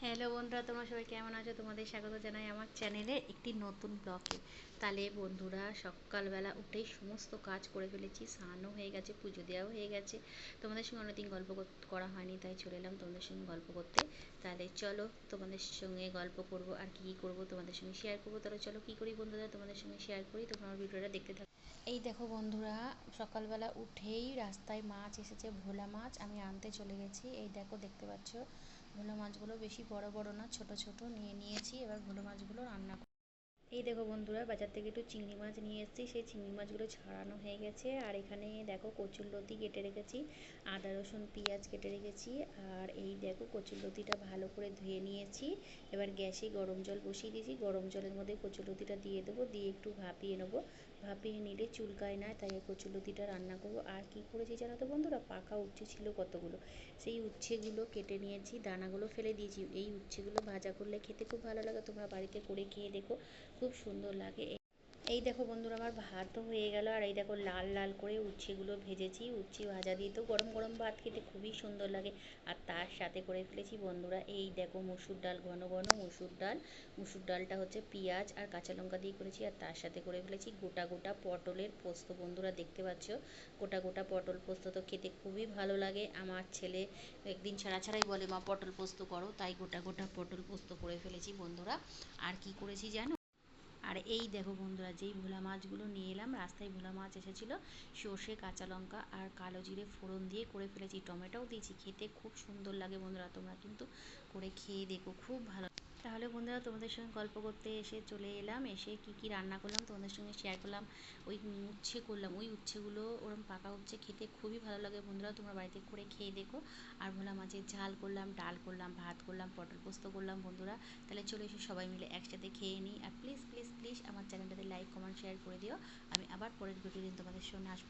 Hello বন্ধুরা, তোমরা সবাই কেমন আছো? তোমাদের স্বাগত জানাই আমার চ্যানেলে একটি নতুন ব্লগে। তাহলে বন্ধুরা, সকালবেলা উঠেই সমস্ত কাজ করে ফেলেছি, স্নানও হয়ে গেছে, পুজো দেওয়াও হয়ে গেছে। তোমাদের সঙ্গে অনেকদিন গল্প করা হয়নি, তাই চলে এলাম তোমাদের সঙ্গে গল্প করতে। তাহলে চলো তোমাদের সঙ্গে গল্প করব, আর কী কী করবো তোমাদের সঙ্গে শেয়ার করবো। তাহলে চলো কী করি বন্ধুরা, তোমাদের সঙ্গে শেয়ার করি, তোমরা আমার ভিডিওটা দেখতে থাকো। এই দেখো বন্ধুরা, সকালবেলা উঠেই রাস্তায় মাছ এসেছে, ভোলা মাছ। আমি আনতে চলে গেছি। এই দেখো, দেখতে পাচ্ছ ভোলা মাছগুলো বেশি বড় বড় না, ছোট ছোট নিয়ে নিয়েছি। এবার ভোলা মাছগুলো রান্না। এই দেখো বন্ধুরা, বাজার থেকে একটু চিংড়ি মাছ নিয়ে এসেছি। সেই চিংড়ি মাছগুলো ছাড়ানো হয়ে গেছে। আর এখানে দেখো কচুরলতি কেটে রেখেছি, আদা রসুন পেঁয়াজ কেটে রেখেছি। আর এই দেখো কচুরলতিটা ভালো করে ধুয়ে নিয়েছি। এবার গ্যাসে গরম জল বসিয়ে দিয়েছি। গরম জলের মধ্যে কচুরলতিটা দিয়ে দেবো, দিয়ে একটু ভাপিয়ে নেবো। ভাপিয়ে নিলে চুলকায় না, তাই কচুরলতিটা রান্না করবো। আর কি করেছি জানো তো বন্ধুরা, পাকা উচ্ছে ছিল কতগুলো, সেই উচ্ছেগুলো কেটে নিয়েছি, দানাগুলো ফেলে দিয়েছি। এই উচ্ছেগুলো ভাজা করলে খেতে খুব ভালো লাগে, তোমরা বাড়িতে করে খেয়ে দেখো, খুব সুন্দর লাগে। এই দেখো বন্ধুরা, আমার ভাতও হয়ে গেল। আর এই দেখো লাল লাল করে উচ্ছেগুলো ভেজেছি। উচ্ছে ভাজা দিয়ে তো গরম গরম ভাত খেতে খুবই সুন্দর লাগে। আর তার সাথে করে ফেলেছি বন্ধুরা, এই দেখো মসুর ডাল, ঘন ঘন মসুর ডাল। মসুর ডালটা হচ্ছে পেঁয়াজ আর কাঁচা লঙ্কা দিয়ে করেছি। আর তার সাথে করে ফেলেছি গোটা গোটা পটলের পোস্ত। বন্ধুরা দেখতে পাচ্ছ, গোটা গোটা পটল পোস্ত তো খেতে খুবই ভালো লাগে। আমার ছেলে একদিন ছাড়া ছাড়াই বলে, মা পটল পোস্ত করো, তাই গোটা গোটা পটল পোস্ত করে ফেলেছি বন্ধুরা। আর কি করেছি জানো? আর এই দেখো বন্ধুরা, যেই ভোলা মাছগুলো নিয়ে এলাম, রাস্তায় ভোলা মাছ এসেছিলো, সর্ষে কাঁচা লঙ্কা আর কালো জিরে ফোড়ন দিয়ে করে ফেলেছি, টমেটোও দিয়েছি। খেতে খুব সুন্দর লাগে বন্ধুরা, তোমরা কিন্তু করে খেয়ে দেখো, খুব ভালো। তাহলে বন্ধুরা, তোমাদের সঙ্গে গল্প করতে এসে চলে এলাম। এসে কি কি রান্না করলাম তোমাদের সঙ্গে শেয়ার করলাম। ওই উচ্ছে করলাম, ওই উচ্ছেগুলো ওরম পাকা উচ্ছে খেতে খুবই ভালো লাগে বন্ধুরা, তোমরা বাড়িতে করে খেয়ে দেখো। আর ভোলা মাছের ঝাল করলাম, ডাল করলাম, ভাত করলাম, পটল পোস্ত করলাম বন্ধুরা। তাহলে চলে এসে সবাই মিলে একসাথে খেয়ে নিই। আর প্লিজ প্লিজ প্লিজ আমার চ্যানেলটাতে লাইক কমেন্ট শেয়ার করে দিও। আমি আবার পরের ভিডিও দিন তোমাদের সঙ্গে আসবো।